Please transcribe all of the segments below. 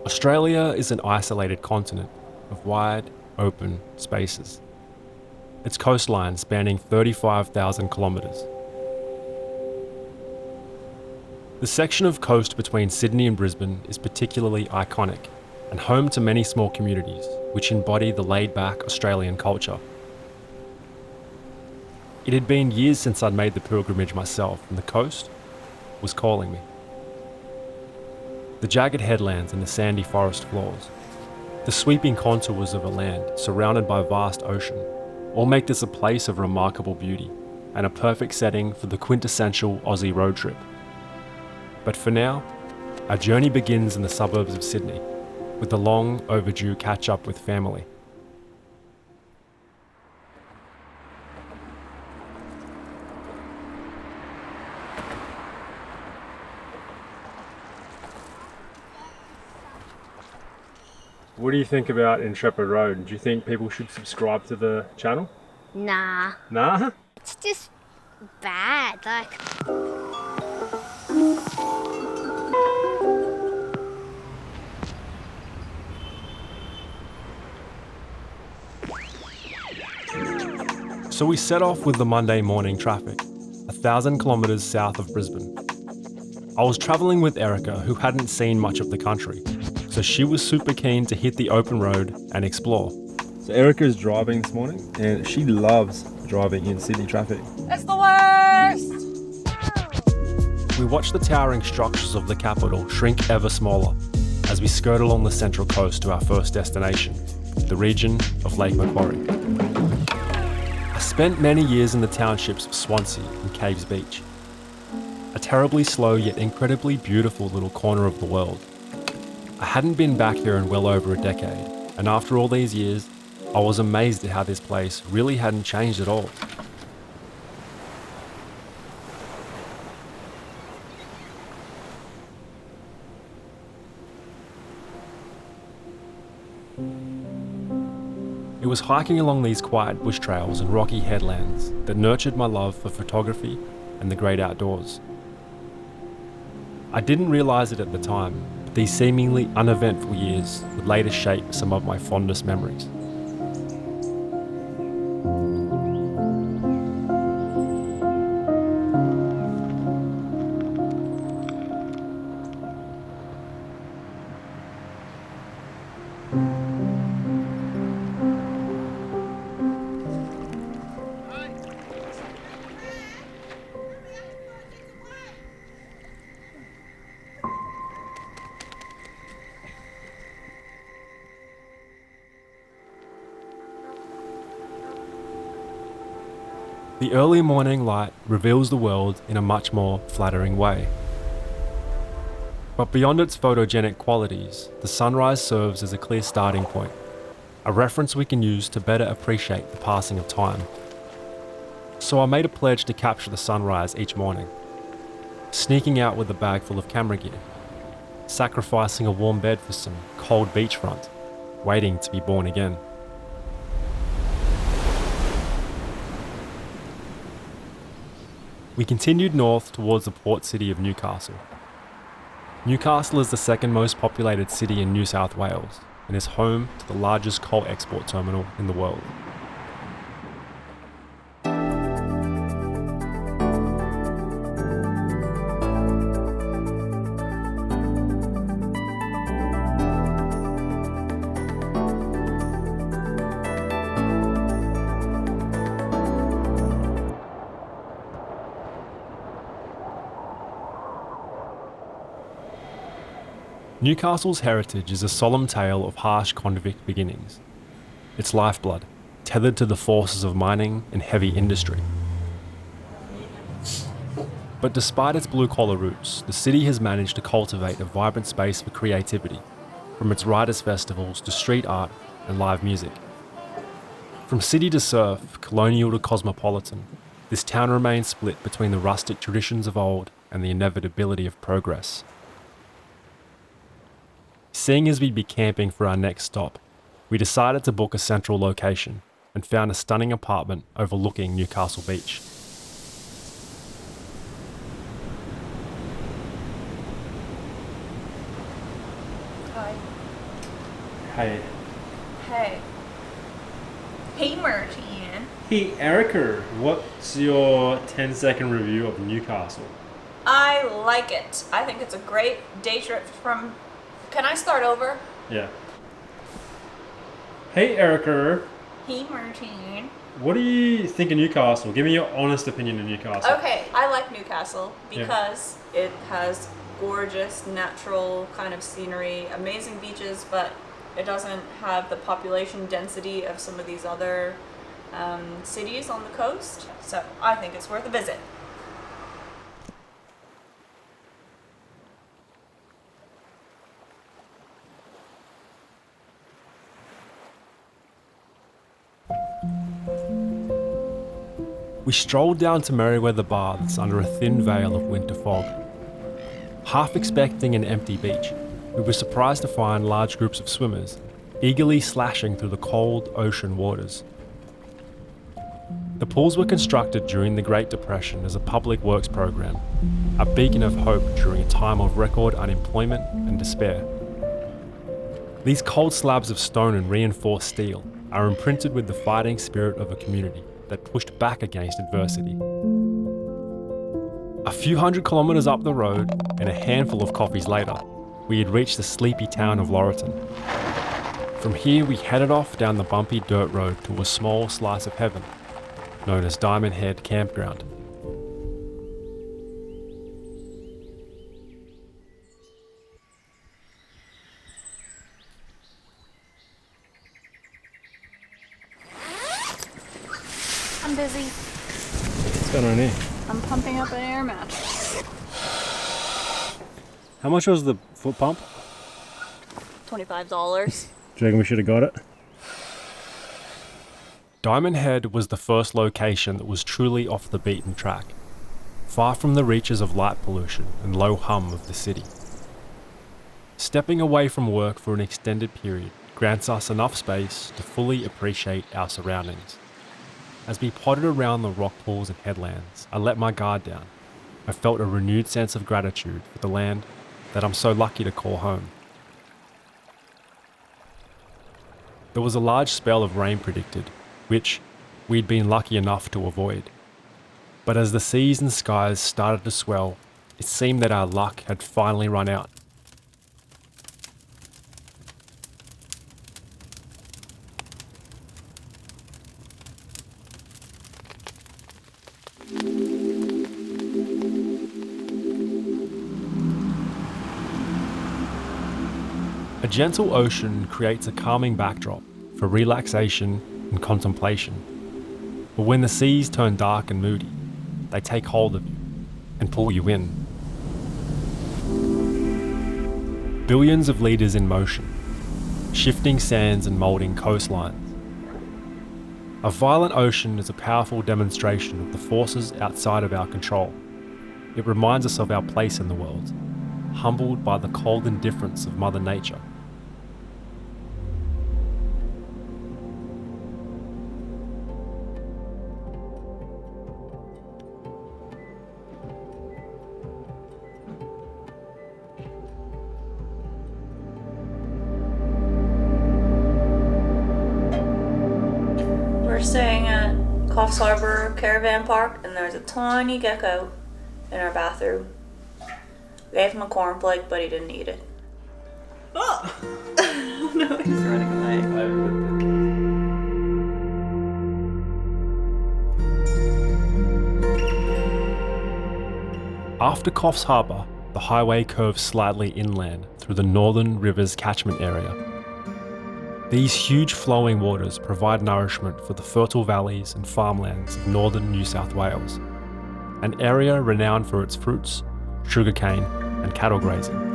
Australia is an isolated continent of wide, open spaces. Its coastline spanning 35,000 kilometres. The section of coast between Sydney and Brisbane is particularly iconic and home to many small communities which embody the laid-back Australian culture. It had been years since I'd made the pilgrimage myself, and the coast was calling me. The jagged headlands and the sandy forest floors, the sweeping contours of a land surrounded by vast ocean, all make this a place of remarkable beauty and a perfect setting for the quintessential Aussie road trip. But for now, our journey begins in the suburbs of Sydney, with the long overdue catch-up with family. What do you think about Intrepid Road? Do you think people should subscribe to the channel? Nah. Nah? It's just bad, like... So we set off with the Monday morning traffic, 1,000 kilometres south of Brisbane. I was travelling with Erica, who hadn't seen much of the country, so she was super keen to hit the open road and explore. So Erica is driving this morning, and she loves driving in Sydney traffic. It's the worst! We watched the towering structures of the capital shrink ever smaller as we skirt along the central coast to our first destination, the region of Lake Macquarie. I spent many years in the townships of Swansea and Caves Beach, a terribly slow yet incredibly beautiful little corner of the world. I hadn't been back here in well over a decade, and after all these years, I was amazed at how this place really hadn't changed at all. It was hiking along these quiet bush trails and rocky headlands that nurtured my love for photography and the great outdoors. I didn't realise it at the time, but these seemingly uneventful years would later shape some of my fondest memories. The early morning light reveals the world in a much more flattering way. But beyond its photogenic qualities, the sunrise serves as a clear starting point, a reference we can use to better appreciate the passing of time. So I made a pledge to capture the sunrise each morning, sneaking out with a bag full of camera gear, sacrificing a warm bed for some cold beachfront, waiting to be born again. We continued north towards the port city of Newcastle. Newcastle is the second most populated city in New South Wales and is home to the largest coal export terminal in the world. Newcastle's heritage is a solemn tale of harsh convict beginnings, its lifeblood tethered to the forces of mining and heavy industry. But despite its blue-collar roots, the city has managed to cultivate a vibrant space for creativity, from its writers' festivals to street art and live music. From city to surf, colonial to cosmopolitan, this town remains split between the rustic traditions of old and the inevitability of progress. Seeing as we'd be camping for our next stop, we decided to book a central location and found a stunning apartment overlooking Newcastle Beach. Hi. Hey. Hey. Hey, Martin. Hey, Erica, what's your 10-second review of Newcastle? I like it. I think it's a great day trip from... Can I start over? Yeah. Hey, Erica, Hey, Martin. what do you think of Newcastle? Give me your honest opinion of Newcastle. Okay, I like Newcastle because it has gorgeous natural kind of scenery, amazing beaches, but it doesn't have the population density of some of these other cities on the coast. So I think it's worth a visit. We strolled down to Mereweather Baths under a thin veil of winter fog. Half expecting an empty beach, we were surprised to find large groups of swimmers, eagerly slashing through the cold ocean waters. The pools were constructed during the Great Depression as a public works program, a beacon of hope during a time of record unemployment and despair. These cold slabs of stone and reinforced steel are imprinted with the fighting spirit of a community that pushed back against adversity. A few hundred kilometres up the road, and a handful of coffees later, we had reached the sleepy town of Laurieton. From here we headed off down the bumpy dirt road to a small slice of heaven, known as Diamond Head Campground. I'm busy. What's going on here? I'm pumping up an air mattress. How much was the foot pump? $25. Do you reckon we should have got it? Diamond Head was the first location that was truly off the beaten track, far from the reaches of light pollution and low hum of the city. Stepping away from work for an extended period grants us enough space to fully appreciate our surroundings. As we pottered around the rock pools and headlands, I let my guard down. I felt a renewed sense of gratitude for the land that I'm so lucky to call home. There was a large spell of rain predicted, which we'd been lucky enough to avoid. But as the seas and skies started to swell, it seemed that our luck had finally run out. A gentle ocean creates a calming backdrop for relaxation and contemplation. But when the seas turn dark and moody, they take hold of you and pull you in. Billions of litres in motion, shifting sands and moulding coastlines. A violent ocean is a powerful demonstration of the forces outside of our control. It reminds us of our place in the world, humbled by the cold indifference of Mother Nature. We're staying at Coffs Harbour Caravan Park, and there's a tiny gecko in our bathroom. Gave him a cornflake, but he didn't eat it. Oh! No, he's running away. After Coffs Harbour, the highway curves slightly inland through the Northern Rivers catchment area. These huge flowing waters provide nourishment for the fertile valleys and farmlands of northern New South Wales, an area renowned for its fruits, sugarcane, and cattle grazing.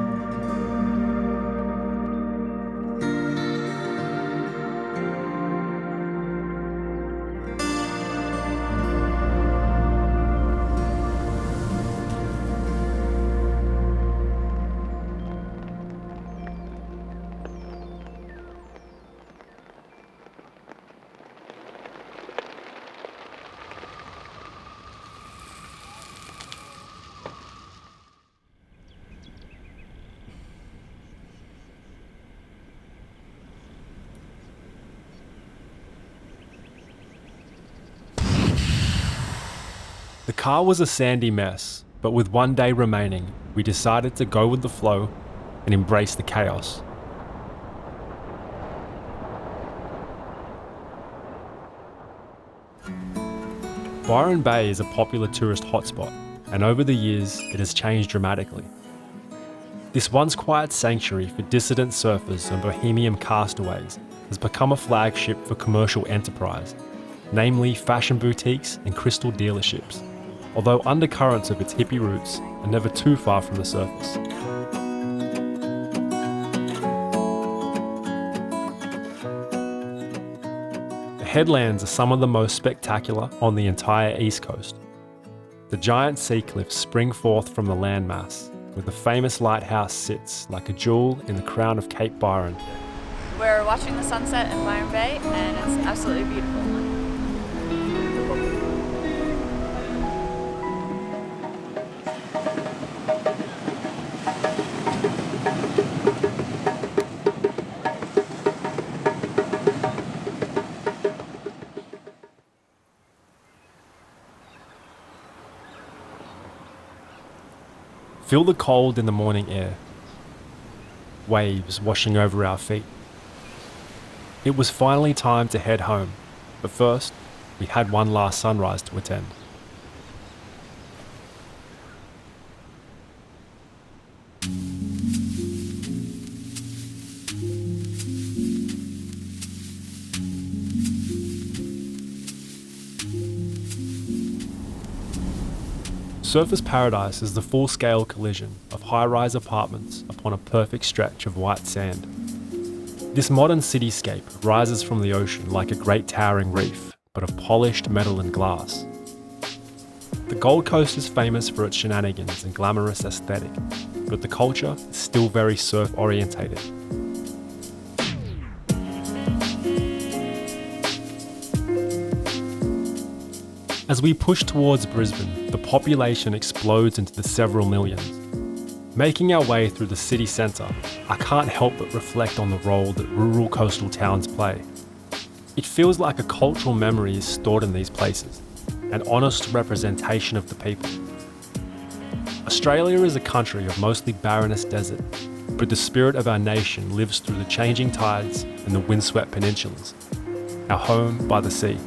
car was a sandy mess, but with one day remaining, we decided to go with the flow and embrace the chaos. Byron Bay is a popular tourist hotspot, and over the years, it has changed dramatically. This once quiet sanctuary for dissident surfers and bohemian castaways has become a flagship for commercial enterprise, namely fashion boutiques and crystal dealerships, although undercurrents of its hippie roots are never too far from the surface. The headlands are some of the most spectacular on the entire east coast. The giant sea cliffs spring forth from the landmass, where the famous lighthouse sits like a jewel in the crown of Cape Byron. We're watching the sunset in Byron Bay, and it's absolutely beautiful. Feel the cold in the morning air, waves washing over our feet. It was finally time to head home, but first, we had one last sunrise to attend. Surfers' Paradise is the full-scale collision of high-rise apartments upon a perfect stretch of white sand. This modern cityscape rises from the ocean like a great towering reef, but of polished metal and glass. The Gold Coast is famous for its shenanigans and glamorous aesthetic, but the culture is still very surf-orientated. As we push towards Brisbane, the population explodes into the several millions. Making our way through the city centre, I can't help but reflect on the role that rural coastal towns play. It feels like a cultural memory is stored in these places, an honest representation of the people. Australia is a country of mostly barrenest desert, but the spirit of our nation lives through the changing tides and the windswept peninsulas, our home by the sea.